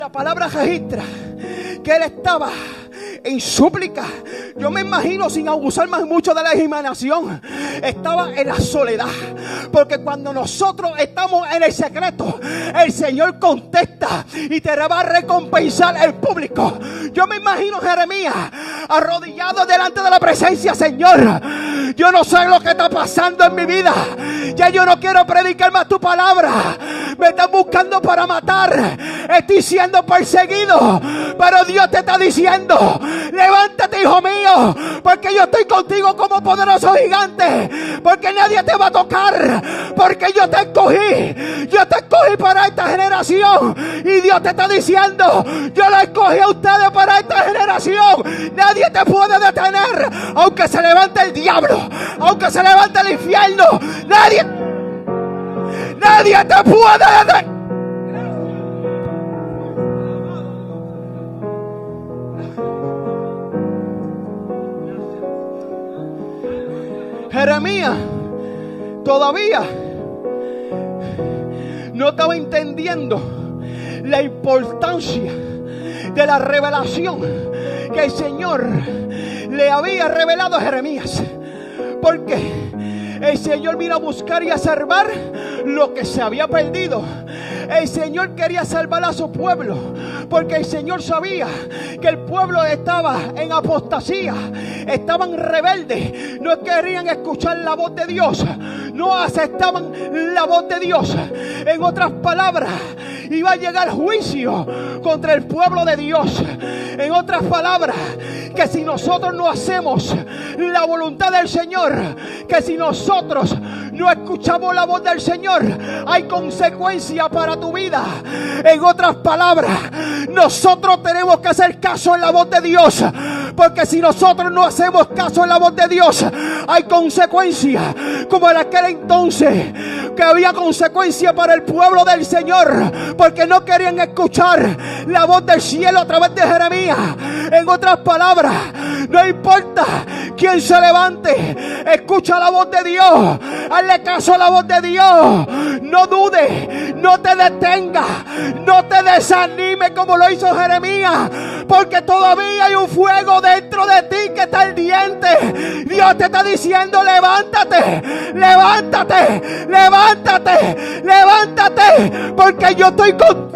la palabra registra que él estaba en súplica. Yo me imagino, sin abusar más mucho de la imaginación, estaba en la soledad. Porque cuando nosotros estamos en el secreto, el Señor contesta y te va a recompensar el público. Yo me imagino Jeremías arrodillado delante de la presencia. Señor, yo no sé lo que está pasando en mi vida. Ya yo no quiero predicar más tu palabra. Me están buscando para matar. Estoy siendo perseguido. Pero Dios te está diciendo: levántate, hijo mío, porque yo estoy contigo como poderoso gigante. Porque nadie te va a tocar. Porque yo te escogí. Yo te escogí para esta generación. Y Dios te está diciendo: yo la escogí a ustedes para esta generación. Nadie te puede detener. Aunque se levante el diablo, aunque se levante el infierno, nadie te puede detener. Jeremías todavía no estaba entendiendo la importancia de la revelación que el Señor le había revelado a Jeremías. Porque el Señor vino a buscar y a salvar lo que se había perdido. El Señor quería salvar a su pueblo, porque el Señor sabía que el pueblo estaba en apostasía, estaban rebeldes, no querían escuchar la voz de Dios, no aceptaban la voz de Dios. En otras palabras, iba a llegar juicio contra el pueblo de Dios. En otras palabras, que si nosotros no hacemos la voluntad del Señor, que si nosotros no escuchamos la voz del Señor, hay consecuencias para tu vida. En otras palabras, nosotros tenemos que hacer caso en la voz de Dios, porque si nosotros no hacemos caso en la voz de Dios, hay consecuencias, como en aquel entonces que había consecuencias para el pueblo del Señor, porque no querían escuchar la voz del cielo a través de Jeremías. En otras palabras, no importa quién se levante, escucha la voz de Dios, hazle caso a la voz de Dios, no dudes, no te detengas, no te desanimes como lo hizo Jeremías, porque todavía hay un fuego dentro de ti que está ardiente. Dios te está diciendo: levántate, levántate, levántate, levántate, porque yo estoy con...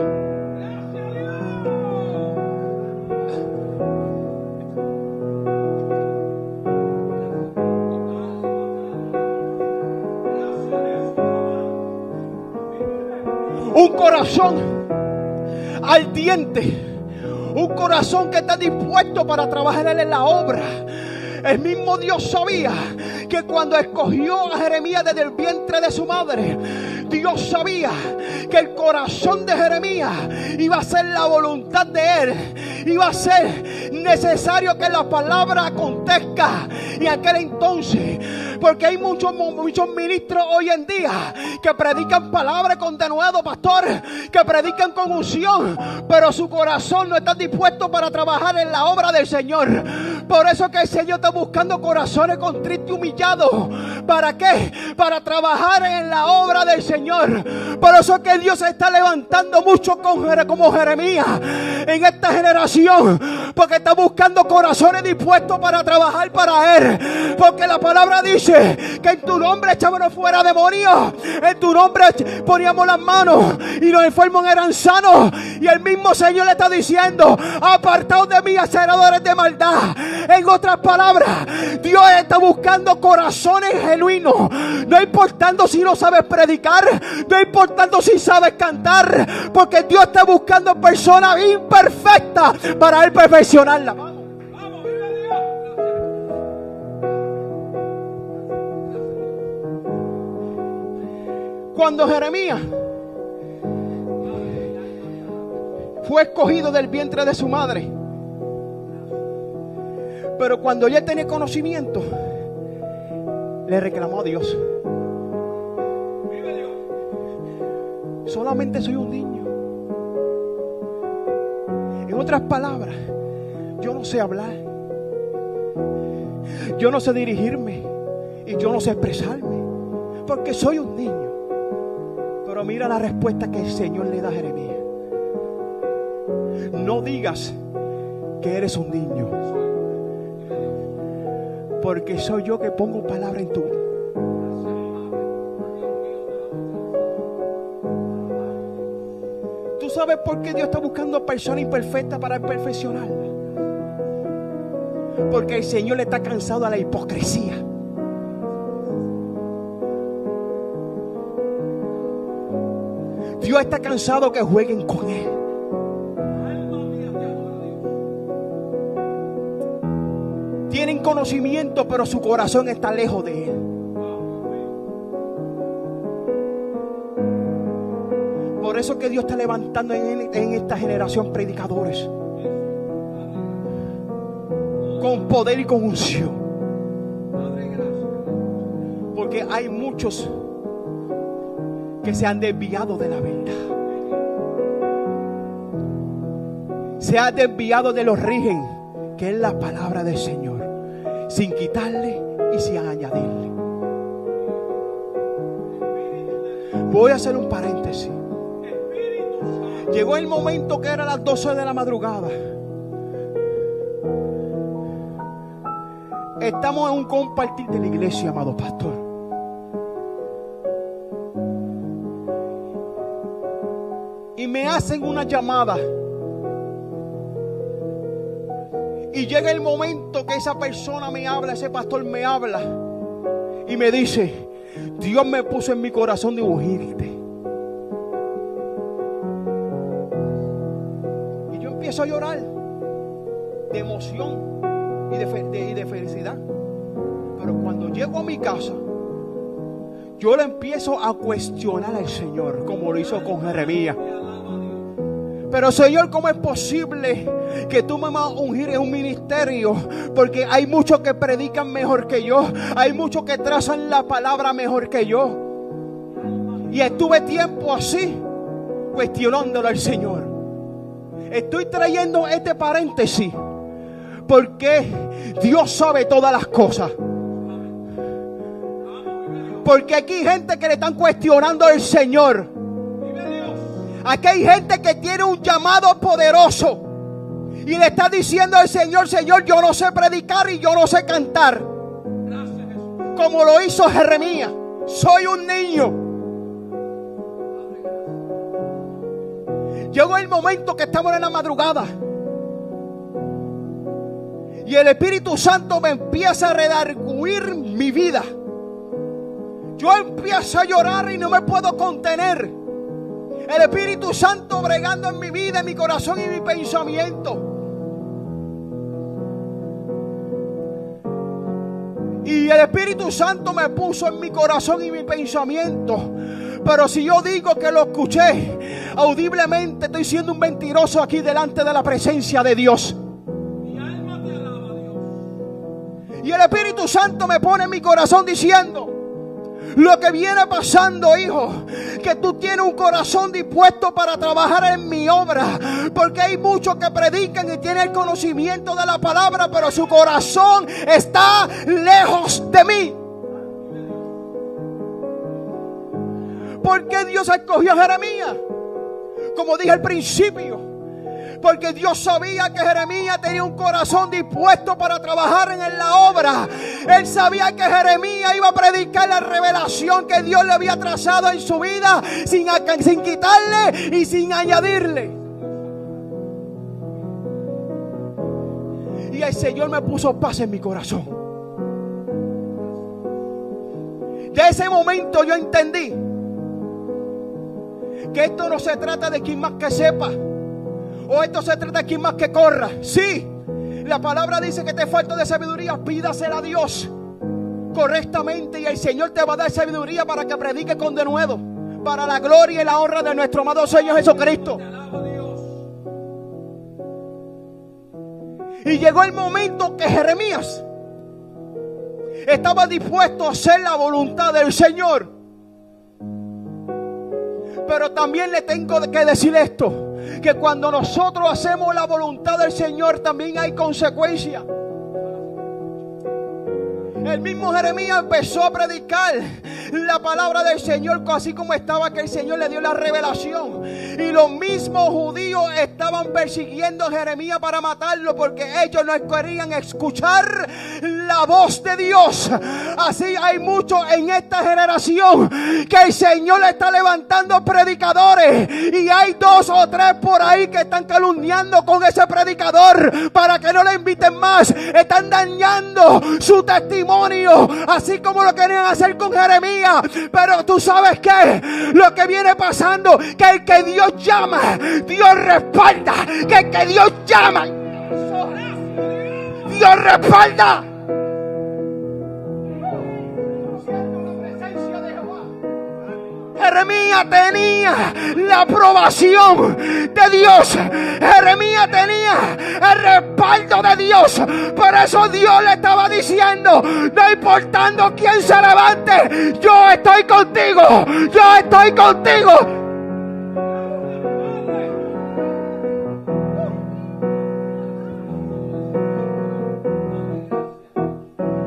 Un corazón ardiente, un corazón que está dispuesto para trabajar en la obra. El mismo Dios sabía que cuando escogió a Jeremías desde el vientre de su madre, Dios sabía que el corazón de Jeremías iba a ser la voluntad de él. Iba a ser necesario que la palabra acontezca. Y aquel entonces, porque hay muchos ministros hoy en día que predican palabras con denuedo, pastor, que predican con unción, pero su corazón no está dispuesto para trabajar en la obra del Señor. Por eso que el Señor está buscando corazones contritos y humillados. ¿Para qué? Para trabajar en la obra del Señor. Por eso que Dios se está levantando mucho como Jeremías en esta generación, porque está buscando corazones dispuestos para trabajar para Él. Porque la palabra dice que en tu nombre echábamos fuera demonios, en tu nombre poníamos las manos y los enfermos eran sanos. Y el mismo Señor le está diciendo: apartaos de mí, hacedores de maldad. En otras palabras, Dios está buscando corazones genuinos, no importando si no sabes predicar, no importando si sabes cantar, porque Dios está buscando personas imperfectas para Él perfeccionarla. Cuando Jeremías fue escogido del vientre de su madre, pero cuando ya tenía conocimiento, le reclamó a Dios: solamente soy un niño. En otras palabras, yo no sé hablar, yo no sé dirigirme y yo no sé expresarme, porque soy un niño. Pero mira la respuesta que el Señor le da a Jeremías: no digas que eres un niño, porque soy yo que pongo palabra en tu vida. ¿Tú sabes por qué Dios está buscando personas imperfectas para perfeccionarla? Porque el Señor le está cansado a la hipocresía. Dios está cansado que jueguen con Él. Tienen conocimiento, pero su corazón está lejos de Él. Por eso que Dios está levantando en esta generación predicadores con poder y con unción. Porque hay muchos que se han desviado de la verdad. Se han desviado de los rigen, que es la palabra del Señor, sin quitarle y sin añadirle. Voy a hacer un paréntesis. Llegó el momento que era las 12 de la madrugada. Estamos en un compartir de la iglesia, amado pastor. Y me hacen una llamada. Y llega el momento que esa persona me habla, ese pastor me habla. Y me dice: Dios me puso en mi corazón de ungirte. Y yo empiezo a llorar de emoción y de felicidad. Pero cuando llego a mi casa, yo le empiezo a cuestionar al Señor, como lo hizo con Jeremías. Pero Señor, ¿cómo es posible que tú me vas a ungir en un ministerio? Porque hay muchos que predican mejor que yo. Hay muchos que trazan la palabra mejor que yo. Y estuve tiempo así, cuestionándolo al Señor. Estoy trayendo este paréntesis porque Dios sabe todas las cosas. Porque aquí hay gente que le están cuestionando al Señor. Aquí hay gente que tiene un llamado poderoso y le está diciendo al Señor: Señor, yo no sé predicar y yo no sé cantar. Como lo hizo Jeremías. Soy un niño. Llegó el momento que estamos en la madrugada y el Espíritu Santo me empieza a redarguir mi vida. Yo empiezo a llorar y no me puedo contener. El Espíritu Santo bregando en mi vida, en mi corazón y en mi pensamiento. Y el Espíritu Santo me puso en mi corazón y mi pensamiento. Pero si yo digo que lo escuché audiblemente, estoy siendo un mentiroso aquí delante de la presencia de Dios. Mi alma te alaba, Dios. Y el Espíritu Santo me pone en mi corazón diciendo: lo que viene pasando, hijo, que tú tienes un corazón dispuesto para trabajar en mi obra. Porque hay muchos que predican y tienen el conocimiento de la palabra, pero su corazón está lejos de mí. ¿Por qué Dios escogió a Jeremías? Como dije al principio, porque Dios sabía que Jeremías tenía un corazón dispuesto para trabajar en la obra. Él sabía que Jeremías iba a predicar la revelación que Dios le había trazado en su vida, sin quitarle y sin añadirle. Y el Señor me puso paz en mi corazón. De ese momento yo entendí que esto no se trata de quien más que sepa, o esto se trata de quien más que corra. Sí, la palabra dice que te falta de sabiduría, pídasela a Dios correctamente y el Señor te va a dar sabiduría para que predique con denuedo, para la gloria y la honra de nuestro amado Señor Jesucristo. Y llegó el momento que Jeremías estaba dispuesto a hacer la voluntad del Señor. Pero también le tengo que decir esto, que cuando nosotros hacemos la voluntad del Señor también hay consecuencias. El mismo Jeremías empezó a predicar la palabra del Señor, así como estaba, que el Señor le dio la revelación. Y los mismos judíos estaban persiguiendo a Jeremías para matarlo, porque ellos no querían escuchar la voz de Dios. Así hay muchos en esta generación que el Señor le está levantando predicadores, y hay 2 o 3 por ahí que están calumniando con ese predicador para que no le inviten más. Están dañando su testimonio, así como lo querían hacer con Jeremías. Pero tú sabes que lo que viene pasando, que el que Dios llama, Dios respalda. Que el que Dios llama, Dios respalda. Jeremías tenía la aprobación de Dios. Jeremías tenía el respaldo de Dios. Por eso Dios le estaba diciendo: no importando quién se levante, yo estoy contigo. Yo estoy contigo.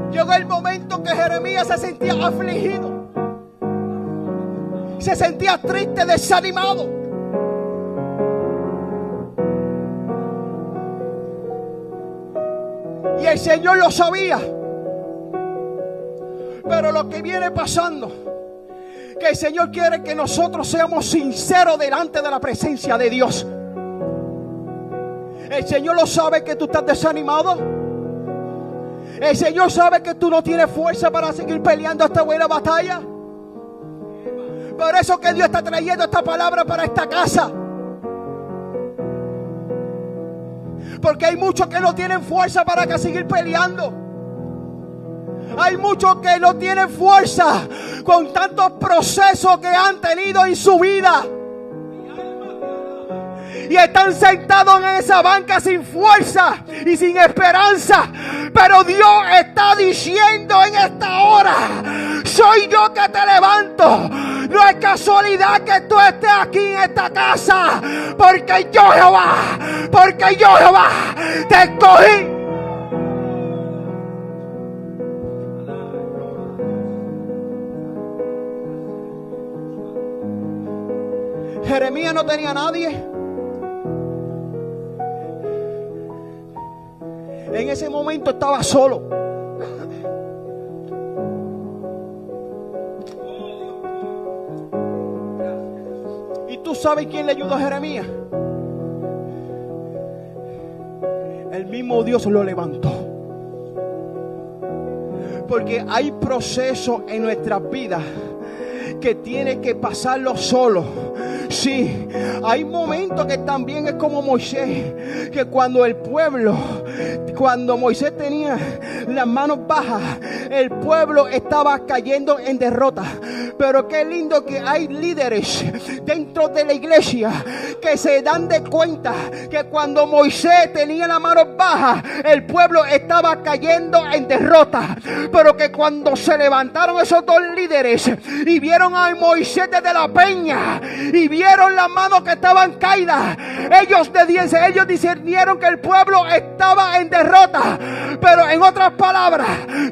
Llegó el momento que Jeremías se sentía afligido. Se sentía triste, desanimado. Y el Señor lo sabía. Pero lo que viene pasando, que el Señor quiere que nosotros seamos sinceros delante de la presencia de Dios. El Señor lo sabe que tú estás desanimado. El Señor sabe que tú no tienes fuerza para seguir peleando esta buena batalla. Por eso que Dios está trayendo esta palabra para esta casa. Porque hay muchos que no tienen fuerza para seguir peleando. Hay muchos que no tienen fuerza con tantos procesos que han tenido en su vida. Y están sentados en esa banca sin fuerza y sin esperanza. Pero Dios está diciendo en esta hora: soy yo que te levanto. No es casualidad que tú estés aquí en esta casa, porque yo Jehová te escogí. Jeremías no tenía a nadie. En ese momento estaba solo. ¿Y tú sabes quién le ayudó a Jeremías? El mismo Dios lo levantó. Porque hay procesos en nuestras vidas que tiene que pasarlo solo. Sí, hay momentos que también es como Moisés, que cuando Moisés tenía las manos bajas, el pueblo estaba cayendo en derrota. Pero qué lindo que hay líderes dentro de la iglesia que se dan de cuenta que cuando Moisés tenía las manos bajas, el pueblo estaba cayendo en derrota. Pero que cuando se levantaron esos 2 líderes y vieron a Moisés desde la peña y vieron las manos que estaban caídas, ellos discernieron que el pueblo estaba en derrota. Pero en otras palabras,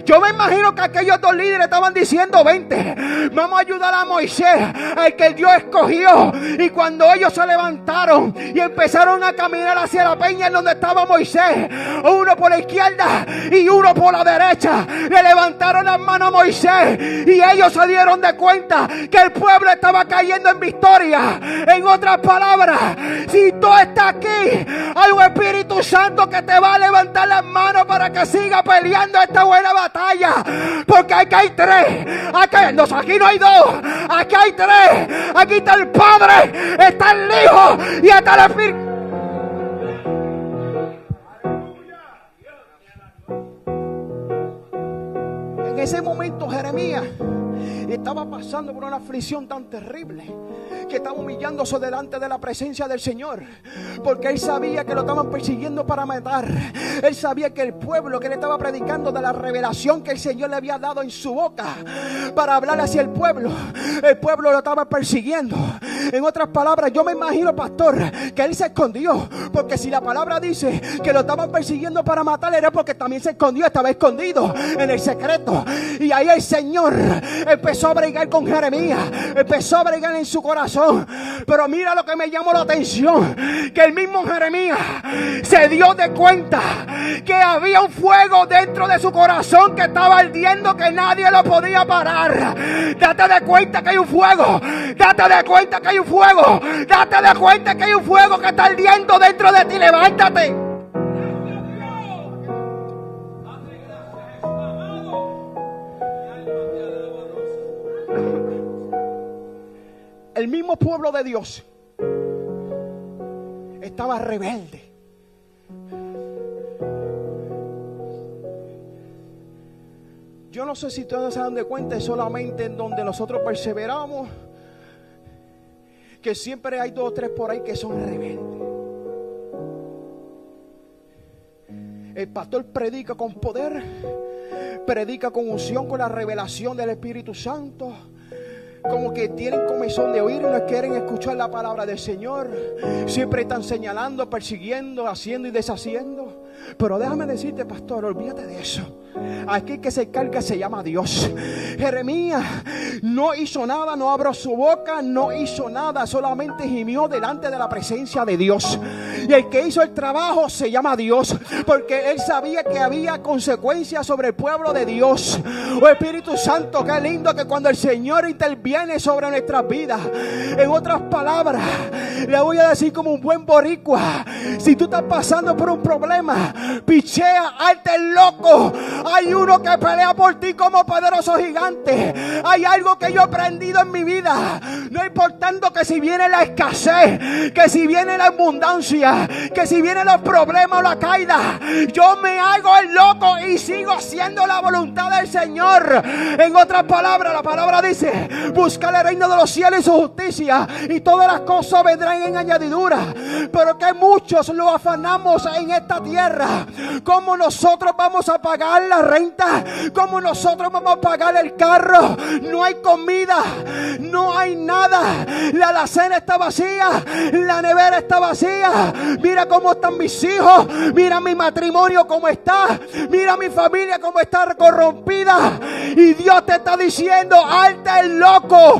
yo me imagino que aquellos 2 líderes estaban diciendo: vente, vamos a ayudar a Moisés, al que Dios escogió. Y cuando ellos se levantaron y empezaron a caminar hacia la peña en donde estaba Moisés, uno por la izquierda y uno por la derecha, le levantaron las manos a Moisés, y ellos se dieron de cuenta que el pueblo estaba cayendo en victoria. En otras palabras, si tú estás aquí, hay un Espíritu Santo que te va a levantar las manos para que siga peleando esta buena batalla. Porque aquí hay 3. Aquí no hay 2. Aquí hay 3. Aquí está el Padre, está el Hijo y está el Espíritu. En ese momento Jeremías estaba pasando por una aflicción tan terrible que estaba humillándose delante de la presencia del Señor, porque él sabía que lo estaban persiguiendo para matar. Él sabía que el pueblo que le estaba predicando de la revelación que el Señor le había dado en su boca para hablar hacia el pueblo lo estaba persiguiendo. En otras palabras, yo me imagino, pastor, que él se escondió, porque si la palabra dice que lo estaban persiguiendo para matar, era porque también se escondió, estaba escondido en el secreto. Y ahí el Señor empezó a bregar con Jeremías, empezó a bregar en su corazón. Pero mira lo que me llamó la atención, que el mismo Jeremías se dio de cuenta que había un fuego dentro de su corazón que estaba ardiendo, que nadie lo podía parar. Date de cuenta que hay un fuego, date de cuenta que hay un fuego, date de cuenta que hay un fuego que está ardiendo dentro de ti. Levántate. El mismo pueblo de Dios estaba rebelde. Yo no sé si todos se dan de cuenta, es solamente en donde nosotros perseveramos, que siempre hay 2 o 3 por ahí que son rebeldes. El pastor predica con poder, predica con unción, con la revelación del Espíritu Santo. Como que tienen comezón de oír y no quieren escuchar la palabra del Señor. Siempre están señalando, persiguiendo, haciendo y deshaciendo. Pero déjame decirte, pastor, olvídate de eso. Aquí el que se encarga se llama Dios. Jeremías no hizo nada, no abrió su boca, no hizo nada, solamente gimió delante de la presencia de Dios. Y el que hizo el trabajo se llama Dios, porque él sabía que había consecuencias sobre el pueblo de Dios. Oh Espíritu Santo, qué lindo que cuando el Señor interviene sobre nuestras vidas. En otras palabras, le voy a decir como un buen boricua: si tú estás pasando por un problema, pichea, hazte el loco. Hay uno que pelea por ti como poderoso gigante. Hay algo que yo he aprendido en mi vida. No importando que si viene la escasez, que si viene la abundancia, que si vienen los problemas o la caída, yo me hago el loco y sigo haciendo la voluntad del Señor. En otras palabras, la palabra dice: buscar el reino de los cielos y su justicia, y todas las cosas vendrán en añadidura. Pero que muchos lo afanamos en esta tierra. ¿Cómo nosotros vamos a pagar la renta? ¿Cómo nosotros vamos a pagar el carro? No hay comida, no hay nada. La alacena está vacía, la nevera está vacía. Mira cómo están mis hijos, mira mi matrimonio cómo está, mira mi familia cómo está corrompida. Y Dios te está diciendo: alta el loco,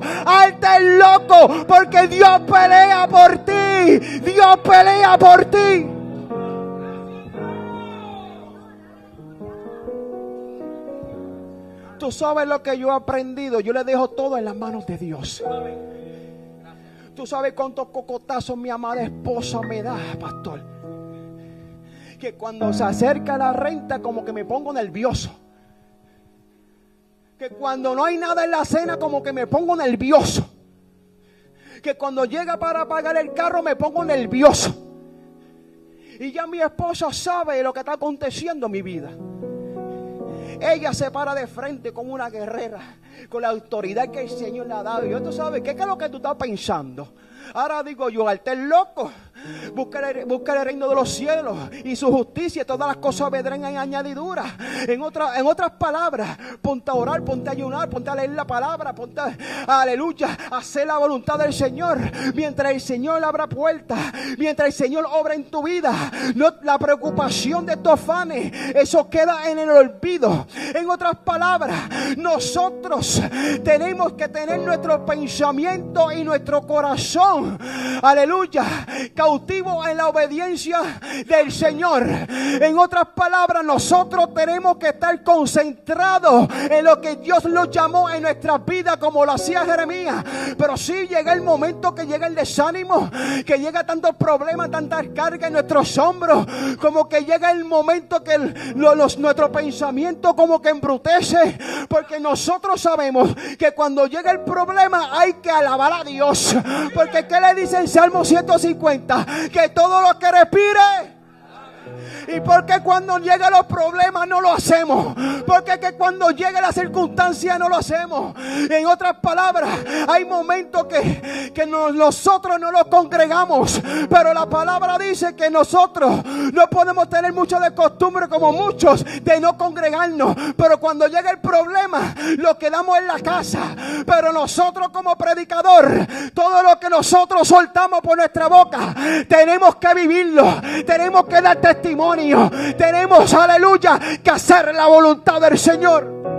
porque Dios pelea por ti, Dios pelea por ti. Tú sabes lo que yo he aprendido. Yo le dejo todo en las manos de Dios. Tú sabes cuántos cocotazos mi amada esposa me da, pastor. Que cuando se acerca la renta, como que me pongo nervioso. Que cuando no hay nada en la cena, como que me pongo nervioso. Que cuando llega para pagar el carro, me pongo nervioso. Y ya mi esposa sabe lo que está aconteciendo en mi vida. Ella se para de frente como una guerrera, con la autoridad que el Señor le ha dado. Y yo, tú sabes, ¿qué es lo que tú estás pensando? Ahora digo yo: hazte el loco, busca el reino de los cielos y su justicia, y todas las cosas vendrán en añadidura. En otras palabras, ponte a orar, ponte a ayunar, ponte a leer la palabra, ponte aleluya, a hacer la voluntad del Señor. Mientras el Señor abra puertas, mientras el Señor obra en tu vida, no, la preocupación de tus afanes, eso queda en el olvido. En otras palabras, nosotros tenemos que tener nuestro pensamiento y nuestro corazón, aleluya, cautivo en la obediencia del Señor. En otras palabras, nosotros tenemos que estar concentrados en lo que Dios nos llamó en nuestras vidas, como lo hacía Jeremías. Pero sí llega el momento que llega el desánimo, que llega tantos problemas, tantas cargas en nuestros hombros, como que llega el momento que nuestro pensamiento como que embrutece, porque nosotros sabemos que cuando llega el problema hay que alabar a Dios. Porque ¿qué le dice en Salmo 150? Que todo lo que respire ¿Y por qué cuando llegan los problemas no lo hacemos? Porque que cuando llega la circunstancia no lo hacemos. En otras palabras, hay momentos que nosotros no nos congregamos, pero la palabra dice que nosotros no podemos tener mucho de costumbre como muchos de no congregarnos, pero cuando llega el problema lo quedamos en la casa. Pero nosotros como predicador, todo lo que nosotros soltamos por nuestra boca, tenemos que vivirlo, tenemos que dar testimonio, tenemos, aleluya, que hacer la voluntad del Señor.